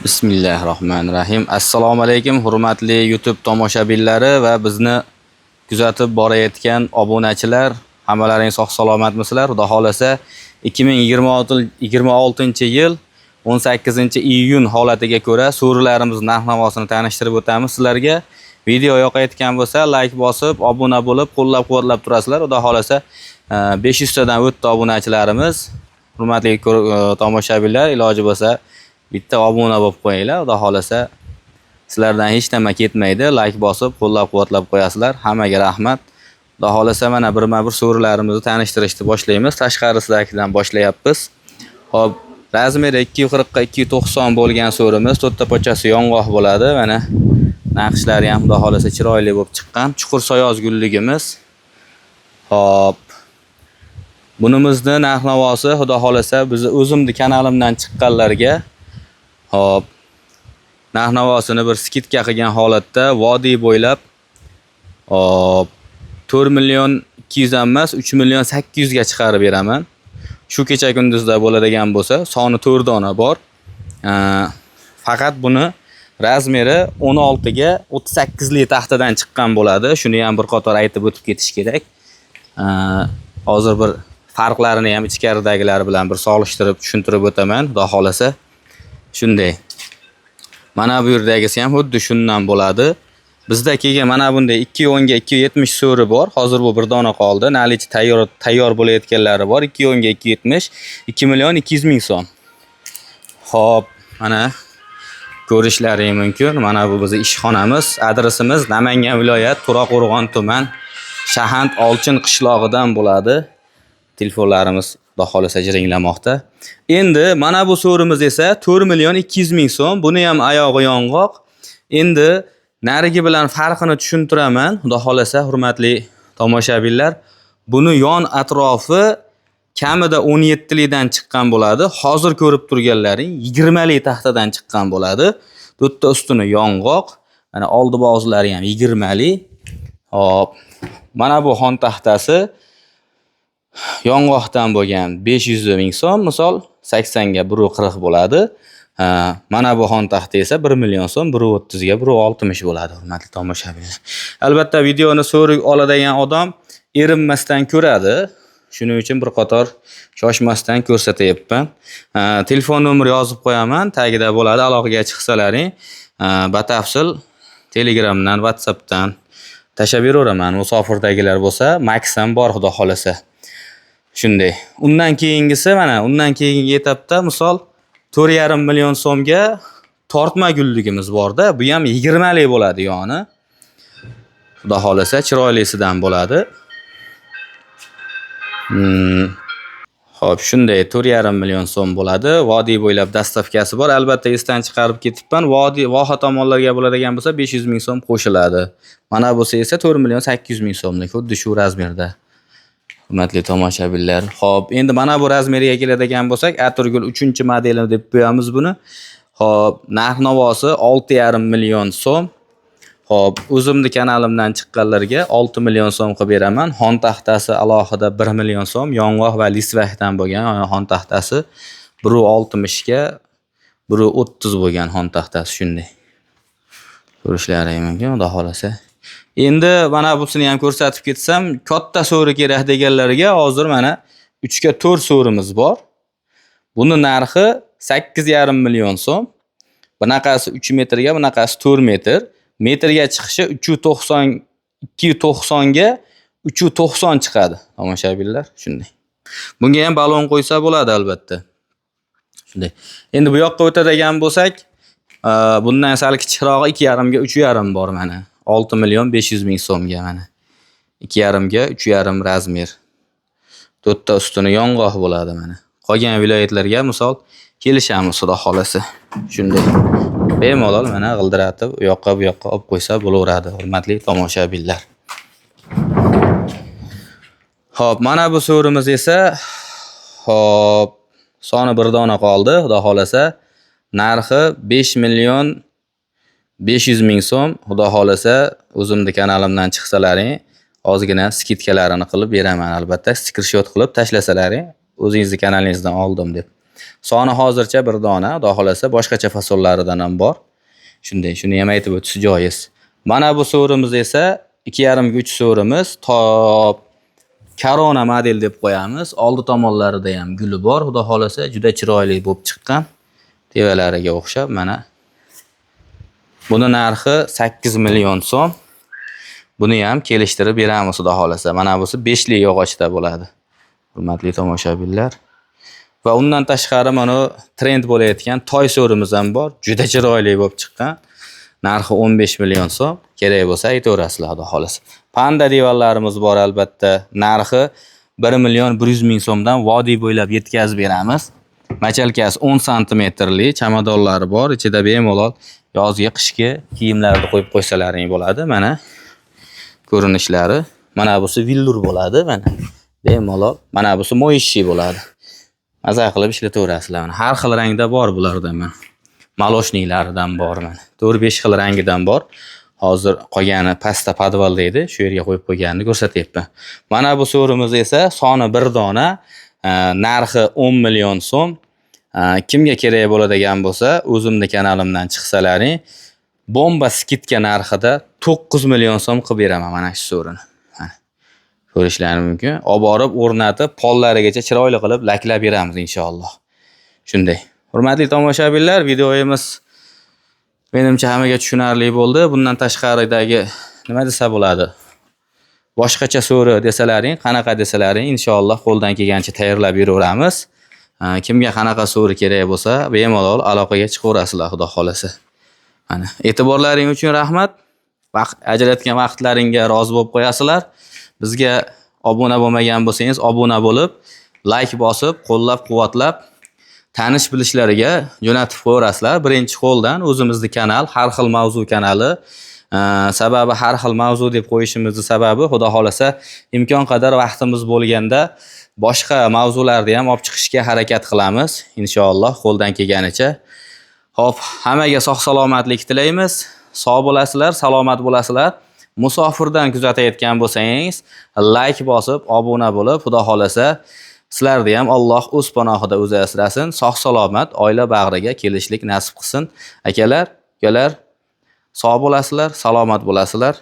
Bismillahirrohmanirrohim. Assalomu alaykum hurmatli YouTube tomoshabinlari va bizni kuzatib borayotgan obunachilar. Hammalaring sog' salomatmisizlar? Xudo xolasa 2026-yil 18-iyun holatiga ko'ra so'rilarimiz narx-navosini tanishtirib o'tamiz sizlarga. Video yoqayotgan bo'lsa, like bosib, obuna bo'lib, qo'llab-quvvatlab turasizlar. Xudo xolasa 500 tadan o'tdi obunachilarimiz. Hurmatli tomoshabinlar, iloji bo'lsa bitta obuna bo'lib qo'yinglar. Xudo xolasa sizlardan hech nima ketmaydi. Like bosib, qo'llab-quvvatlab qo'yasizlar. Hammaga rahmat. Xudo xolasa mana birma-bir so'rilarimizni tanishtirishni boshlaymiz. Tashqarisidagidan boshlayapmiz. Xo'p, razmeri 240 ga 290 bo'lgan so'rimiz, to'rtta pochasi yong'oq bo'ladi. Mana naqshlari ham xudo xolasa chiroyli bo'lib chiqqan. Chuqur soyoz gulligimiz. Xo'p, bunimizni narx-navosi xudo xolasa biz o'zimning kanalimdan chiqqanlarga hop narx-navosini bir skidka qilgan holatda vodiy bo'ylab hop 4 million 200 emas 3 million 800 ga chiqarib beraman. Shu kecha kunduzda bo'ladigan bo'lsa, soni 4 dona bor. Faqat buni razmeri 16 ga 38 lik taxtadan chiqqan bo'ladi. Shuni ham bir qator aytib o'tib ketish kerak. Hozir bir farqlarini ham ichkaridagilar bilan bir solishtirib tushuntirib o'taman, xudo xolasa. Shunday. Mana bu yerdagisi ham xuddi shundan bo'ladi. Bizda kelgan mana bunday 210 ga 270 so'ri bor. Hozir bu bir dona qoldi. Nalichi tayyor bo'layotganlari bor. 210 ga 270 2 million 200 ming so'm. Xo'p, mana ko'rishlaring mumkin. Mana bu bizning ishxonamiz. Adresimiz Namangan viloyat To'raqo'rg'on tuman Shahand Olchin qishlog'idan bo'ladi. Telefonlarimiz xudo xolasa jiringlamoqda. Endi mana bu so'rimiz esa 4 million 200 ming so'm. Buni ham oyog'i yong'oq. Endi narigi bilan farqini tushuntiraman. Xudo xolasa hurmatli tomoshabinlar, buni yon atrofi kamida 17 likdan chiqqan bo'ladi. Hozir ko'rib turganlaring 20 lik taxtadan chiqqan bo'ladi. To'rtta ustuni yong'oq. Mana oldi bog'zlari ham 20 lik. Hop. Mana bu xon taxtasi yong'oqdan bo'lgan 500 ming so'm, misol 80 ga 140 bo'ladi. Mana bu xon taxta esa 1 million so'm, 130 ga 160 bo'ladi, hurmatli tomoshabinlar. Albatta videoni so'rik oladigan odam erinmasdan ko'radi. Shuning uchun bir qator shoshmasdan ko'rsatyapman. Telefon nomeri yozib qo'yaman, tagida bo'ladi, aloqaga chiqsalaring. Batafsil Telegramdan, WhatsAppdan tashlab beraveraman. Musofirdagilar bo'lsa, Max ham bor, xudo xolasa. Shunday. Undan keyingisi mana, undan keyingi etapda misol 4,5 million so'mga tortma gulligimiz bor-da. Bu ham 20 lik bo'ladi yoni. Xudo xolasa chiroylisidan bo'ladi. Xo'p, shunday 4,5 million so'm bo'ladi. Vodiy bo'ylab dastavkasi bor. Albatta esdan chiqarib ketibman. Voha tomonlarga bo'ladigan bo'lsa 500 ming so'm qo'shiladi. Mana bo'lsa esa 4 million 800 ming so'mlik, xuddi shu razmerda. Hurmatli tomoshabinlar. Xo'p, endi mana bu razmeriga keladigan bo'lsak, Aturgul 3-modelini deb qo'yamiz buni. Xo'p, narx-navosi 6,5 million so'm. Xo'p, o'zimning kanalimdan chiqqanlarga 6 million so'm qilib beraman. Xon taxtasi alohida 1 million so'm, yong'oq va lisvakdan bo'lgan xon taxtasi 160 ga 130 bo'lgan xon taxtasi shunday. Ko'rishlaring mumkin, xudo xolasa. Endi mana busini ham ko'rsatib ketsam, katta so'ri kerak deganlarga hozir mana 3 ga 4 so'rimiz bor. Buni narxi 8,5 million so'm. Bunaqasi 3 metrga, bunaqasi 4 metr. Metrga chiqishi 290 ga 390 chiqadi. Tomoshabinlar, shunday. Bunga ham balon qo'ysa bo'ladi albatta. Shunday. Endi bu yoqqa o'tadigan bo'lsak, bundan sal kichikroq 2,5 ga 3,5 bor mana. 6 million 500 ming so'mga mana. 2,5 ga 3,5 razmer. To'rtta ustuni yong'oq bo'ladi mana. Qolgan viloyatlarga misol kelishamiz, xudo xolasa. Shunday. Bemalol mana g'ildiratib, u yoqqa bu yoqqa olib qo'ysa bo'laveradi, hurmatli tomoshabinlar. Xo'p, mana bu so'rimiz esa hop, soni bir dona qoldi, xudo xolasa. Narxi 5 million 500 ming so'm. Xudo xolasa o'zimning kanalimdan chiqsalaring, ozgina skidkalarini qilib beraman albatta. Screenshot qilib tashlasalaring, o'zingizning kanalingizdan oldim deb. Soni hozircha bir dona, xudo xolasa boshqacha fasollaridan ham bor. Shunday, shuni ham aytib o'tish joiz. Mana bu so'rimiz esa 2,5 ga 3 so'rimiz, top Corona model deb qo'yamiz. Oldi tomonlarida ham guli bor, xudo xolasa juda chiroyli bo'lib chiqqan. Tevalariga o'xshab mana. Buni narxi 8 million so'm. Buni ham kelishtirib beramiz, xudo xolasa. Mana busi 5 lik yog'ochda bo'ladi. Hurmatli tomoshabinlar. Va undan tashqari mana trend bo'layotgan toy so'rimiz ham bor. Juda chiroyli bo'lib chiqqan. Narxi 15 million so'm. Kerak bo'lsa aytaverasizlar, xudo xolasa. Panda divanlarimiz bor albatta. Narxi 1 million 100 ming so'mdan vodiy bo'ylab yetkazib beramiz. Machalkasi 10 santimetrli chamadonlari bor. Ichida bemalol yozgi, qishki kiyimlarni qo'yib qo'ysalaring bo'ladi. Mana ko'rinishlari. Mana busi villur bo'ladi, mana. Bemalol. Mana busi moyishi bo'ladi. Maza qilib ishlataverasizlar. Har xil rangda bor bulardan mana. Maloshniklaridan bor mana. 4-5 xil rangidan bor. Hozir qolgani pastda podvalda edi, shu yerga qo'yib qo'yganini ko'rsatyapman. Mana bu so'rimiz esa soni 1 dona, narxi 10 million so'm. Kimga kerak bo'ladigan bo'lsa, o'zimning kanalimdan chiqsalaring, bomba skidka narxida 9 million so'm qilib beraman mana shu so'rini. Ko'rishlaringiz mumkin. Olib borib o'rnatib, pollarigacha chiroyli qilib laklab beramiz inshaalloh. Shunday. Hurmatli tomoshabinlar, videoyimiz menimcha hammaga tushunarli bo'ldi. Bundan tashqaridagi nima desa bo'ladi? Boshqacha so'ri desalaring, qanaqa desalaring, inshaalloh qo'ldan kelgancha tayyorlab beraveramiz. Kimga qanaqa so'ri kerak bo'lsa, bemalol aloqaga chiqaverasizlar, xudo xolasa. Mana, e'tiborlaring uchun rahmat. Ajratgan vaqtlaringga rozi bo'lib qo'yasizlar. Bizga obuna bo'lmagan bo'lsangiz, obuna bo'lib, like bosib, qo'llab-quvvatlab, tanish bilishlariga jo'natib qo'yasizlar. Birinchi qo'ldan o'zimizning kanal, har xil mavzu kanali. Sababi har xil mavzu deb qo'yishimizning sababi, xudo xolasa, imkon qadar vaqtimiz bo'lganda boshqa mavzularni ham olib chiqishga harakat qilamiz, inshaalloh qo'ldan kelganicha. Xo'p, hammaga sog' salomatlik tilaymiz. Sog' bo'lasizlar, salomat bo'lasizlar. Musofirdan kuzatayotgan bo'lsangiz, like bosib, obuna bo'lib, xudo xolasa, sizlarni ham Alloh o'z panohida o'zi asrasin, sog' salomat oila bag'riga kelishlik nasib qilsin. Akalar, ukalar, sog' bo'lasizlar, salomat bo'lasizlar.